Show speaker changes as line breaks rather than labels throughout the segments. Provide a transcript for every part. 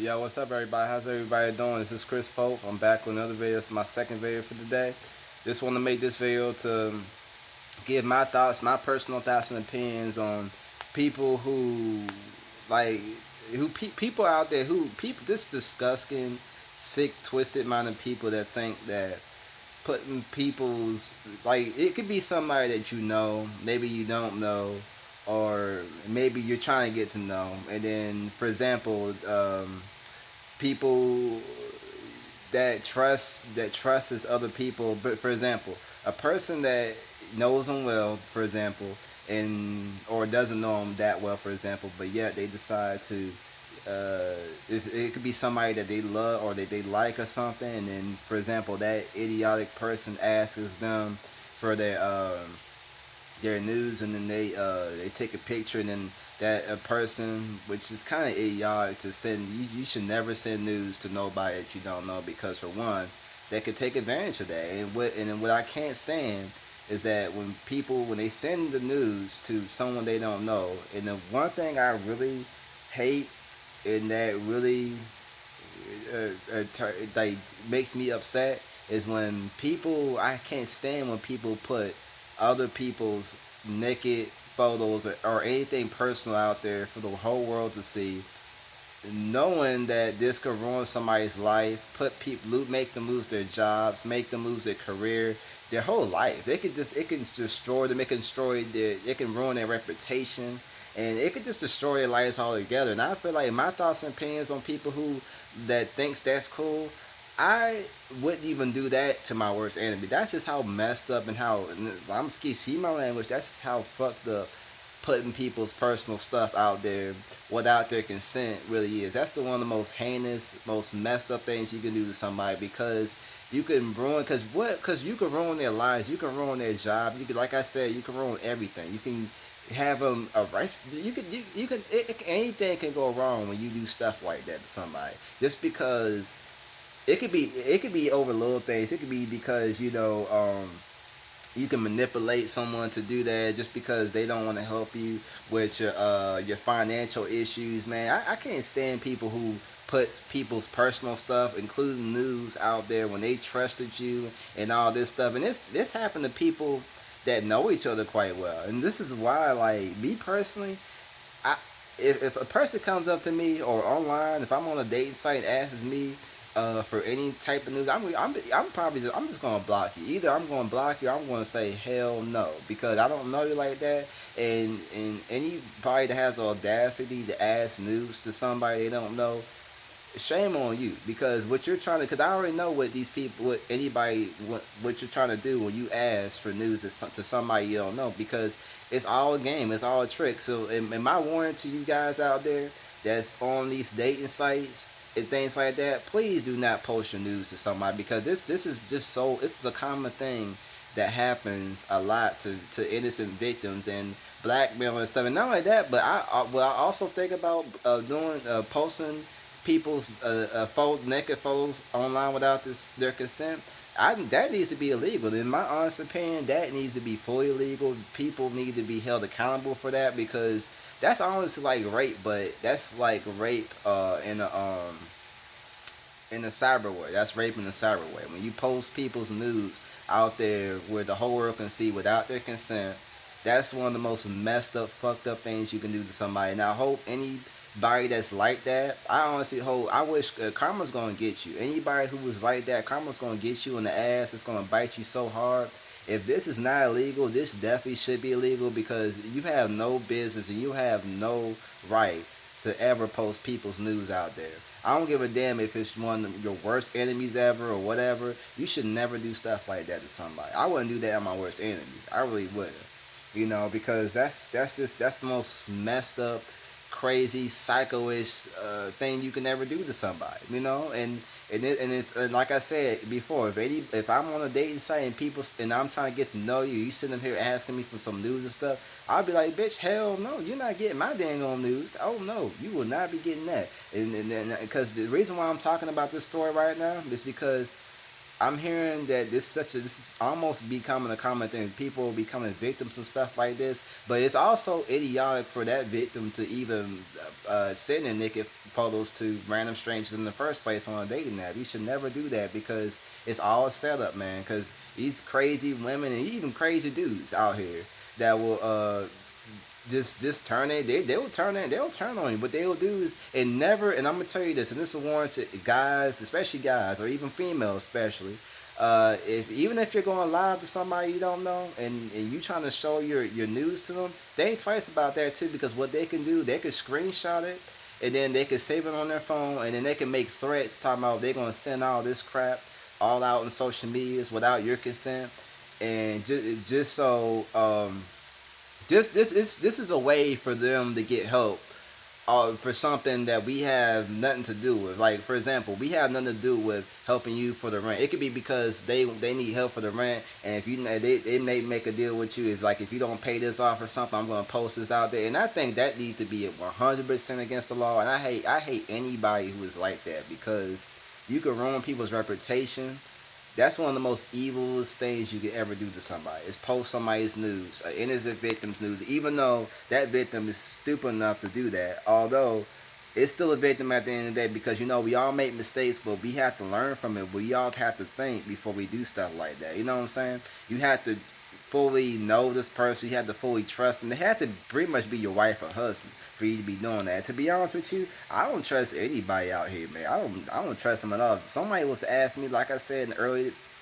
Yo, what's up, everybody? How's everybody doing? This is Chris Pope. I'm back with another video. It's my second video for today. Just want to make this video to give my thoughts, my personal thoughts and opinions on people who, like, people out there this disgusting, sick, twisted minded people that think that putting people's, like, it could be somebody that you know, maybe you don't know, or maybe you're trying to get to know, and then, for example, people that trust is other people. But for example, a person that knows them well, for example, and or doesn't know them that well, for example, but yet they decide to. It could be somebody that they love or that they like or something, and then, for example, that idiotic person asks them for their news, and then they take a picture, and then that a person, which is kind of idiotic to send. You should never send news to nobody that you don't know, because for one, they could take advantage of that. And what I can't stand is that when they send the news to someone they don't know, and the one thing I really hate, and that really like makes me upset, is when people, I can't stand when people put other people's naked photos or anything personal out there for the whole world to see, knowing that this could ruin somebody's life, put people, make them lose their jobs, make them lose their career, their whole life. It can destroy them. It can ruin their reputation, and it could just destroy their lives altogether. And I feel like my thoughts and opinions on people who that thinks that's cool, I wouldn't even do that to my worst enemy. That's just how messed up and how, I'm see my language. That's just how fucked up putting people's personal stuff out there without their consent really is. That's one of the most heinous, most messed up things you can do to somebody, because you can ruin, because you can ruin their lives, you can ruin their job, you can, like I said, you can ruin everything. You can have them arrested. Anything can go wrong when you do stuff like that to somebody, just because it could be over little things. It could be because you can manipulate someone to do that just because they don't want to help you with your financial issues. Man, I can't stand people who puts people's personal stuff, including news, out there when they trusted you and all this stuff. And this happened to people that know each other quite well. And this is why, like, me personally, I if a person comes up to me or online, if I'm on a dating site, asks me for any type of news, I'm just gonna block you. Either I'm gonna block you, or I'm gonna say hell no, because I don't know you like that. And anybody that has the audacity to ask news to somebody they don't know, shame on you, because what you're trying to, because I already know what these people, what you're trying to do when you ask for news to somebody you don't know, because it's all a game, it's all a trick. So, and my warning to you guys out there that's on these dating sites and things like that, please do not post your news to somebody, because this is just so, this is a common thing that happens a lot to innocent victims, and blackmail and stuff. And not only that, but I also think about doing posting people's naked photos online without their consent. That needs to be illegal. In my honest opinion, that needs to be fully illegal. People need to be held accountable for that, because that's honestly like rape, but that's like rape in the cyber way. That's rape in the cyber way. When you post people's news out there where the whole world can see without their consent, that's one of the most messed up, fucked up things you can do to somebody. And I hope anybody that's like that, I honestly hope, I wish karma's gonna get you. Anybody who was like that, karma's gonna get you in the ass. It's gonna bite you so hard. If this is not illegal, this definitely should be illegal, because you have no business and you have no right to ever post people's news out there. I don't give a damn if it's one of your worst enemies ever or whatever. You should never do stuff like that to somebody. I wouldn't do that to my worst enemy. I really wouldn't. Because that's the most messed up, crazy, psycho-ish thing you can ever do to somebody. And like I said before, if I'm on a dating site and I'm trying to get to know you, you sitting up here asking me for some news and stuff, I'll be like, bitch, hell no, you're not getting my dang on news. Oh no, you will not be getting that. And because the reason why I'm talking about this story right now is because I'm hearing that this is almost becoming a common thing. People becoming victims and stuff like this, but it's also idiotic for that victim to even send in naked photos to random strangers in the first place on a dating app. You should never do that because it's all set up, man. Because these crazy women and even crazy dudes out here that will just turn it. They'll turn it. They'll turn on you. What they'll do is and never. And I'm gonna tell you this, and this is a warning to guys, especially guys, or even females, especially. If even if you're going live to somebody you don't know and you trying to show your news to them, think twice about that too because what they can do, they can screenshot it and then they can save it on their phone and then they can make threats talking about they're gonna send all this crap all out on social medias without your consent and just so this is a way for them to get help for something that we have nothing to do with. Like for example, we have nothing to do with helping you for the rent. It could be because they need help for the rent, and if you they may make a deal with you. It's like if you don't pay this off or something, I'm going to post this out there. And I think that needs to be 100% against the law. And I hate anybody who is like that because you can ruin people's reputation. That's one of the most evilest things you could ever do to somebody is post somebody's news, an innocent victim's news, even though that victim is stupid enough to do that. Although it's still a victim at the end of the day because we all make mistakes, but we have to learn from it. We all have to think before we do stuff like that. You know what I'm saying? You have to fully know this person. You have to fully trust them. They have to pretty much be your wife or husband for you to be doing that. To be honest with you, I don't trust anybody out here, man. I don't trust them at all. If somebody was to ask me, like I said in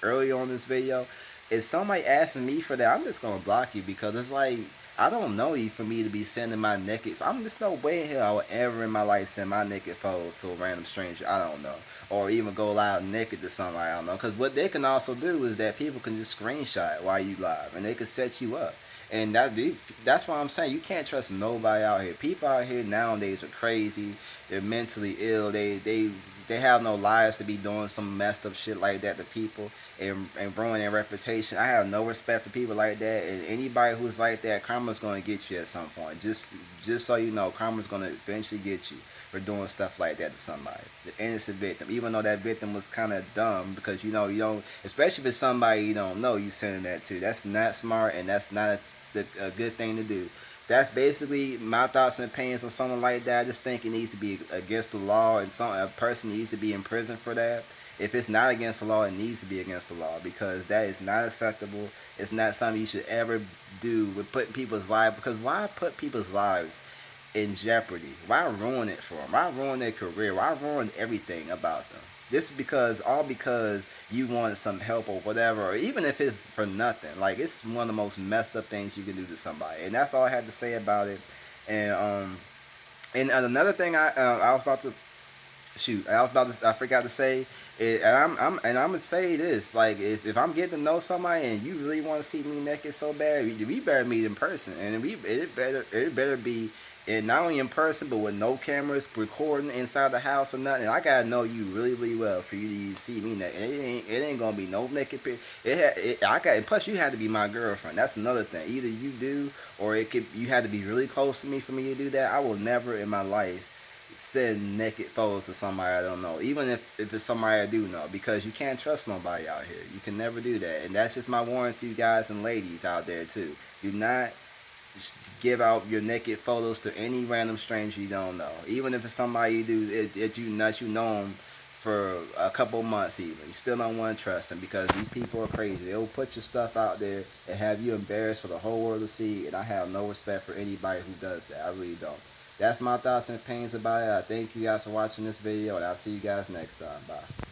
early on this video, if somebody asking me for that, I'm just gonna block you because it's like I don't know you for me to be sending my naked. I'm just no way in hell I would ever in my life send my naked photos to a random stranger. I don't know, or even go live naked to somebody I don't know. Because what they can also do is that people can just screenshot it while you live, and they can set you up. And that's why I'm saying you can't trust nobody out here. People out here nowadays are crazy. They're mentally ill. They have no lives to be doing some messed up shit like that to people and ruin their reputation. I have no respect for people like that. And anybody who's like that, karma's gonna get you at some point. Just so you know, karma's gonna eventually get you for doing stuff like that to somebody, the innocent victim. Even though that victim was kind of dumb because you don't, especially if it's somebody you don't know, you sending that to. That's not smart and that's not a good thing to do. That's basically my thoughts and opinions on something like that. I just think it needs to be against the law, and a person needs to be in prison for that. If it's not against the law, it needs to be against the law because that is not acceptable. It's not something you should ever do with putting people's lives. Because why put people's lives in jeopardy? Why ruin it for them? Why ruin their career? Why ruin everything about them? This is because you wanted some help or whatever, or even if it's for nothing. Like it's one of the most messed up things you can do to somebody, and that's all I had to say about it. And another thing I was about to shoot. I forgot to say it, and I'm gonna say this. Like if I'm getting to know somebody and you really want to see me naked so bad, we better meet in person, and it better be. And not only in person, but with no cameras recording inside the house or nothing. I gotta know you really, really well for you to even see me naked. It ain't gonna be no naked picture. And plus you had to be my girlfriend. That's another thing. Either you do, or you had to be really close to me for me to do that. I will never in my life send naked photos to somebody I don't know, even if it's somebody I do know, because you can't trust nobody out here. You can never do that, and that's just my warning to you guys and ladies out there too. Do not give out your naked photos to any random stranger you don't know, even if it's somebody you do you know them for a couple months even. You still don't want to trust them because these people are crazy. They'll put your stuff out there and have you embarrassed for the whole world to see, and I have no respect for anybody who does that. I really don't. That's my thoughts and opinions about it. I thank you guys for watching this video, and I'll see you guys next time. Bye.